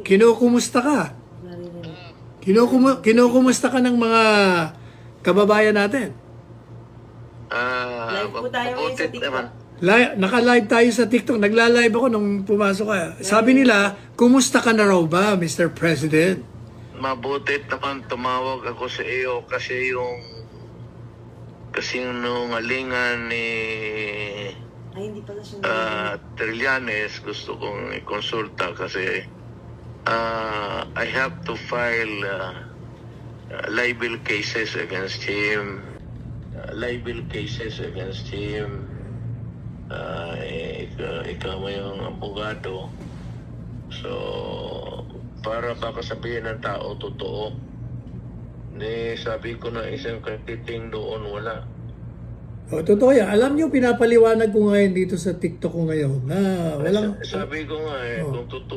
kinukumusta ka? Kinukumusta ka ng mga kababayan natin? Live po tayo ngayon sa TikTok. Naka-live tayo sa TikTok. Nagla-live ako nung pumasok ka. Sabi nila, kumusta ka na raw ba, Mr. President? Mabuti naman tumawag ako sa iyo kasi nung alingan ni Ay, hindi pala siya Trillanes gusto kong ikonsulta kasi I have to file libel cases against him. Ikaw mo yung abogado. So, para baka sabihin ng tao, totoo. Sabi ko na isang katiting doon, wala. O, totoo yan. Alam niyo, pinapaliwanag ko ngayon dito sa TikTok ko ngayon na walang... Sabi ko nga kung totoo.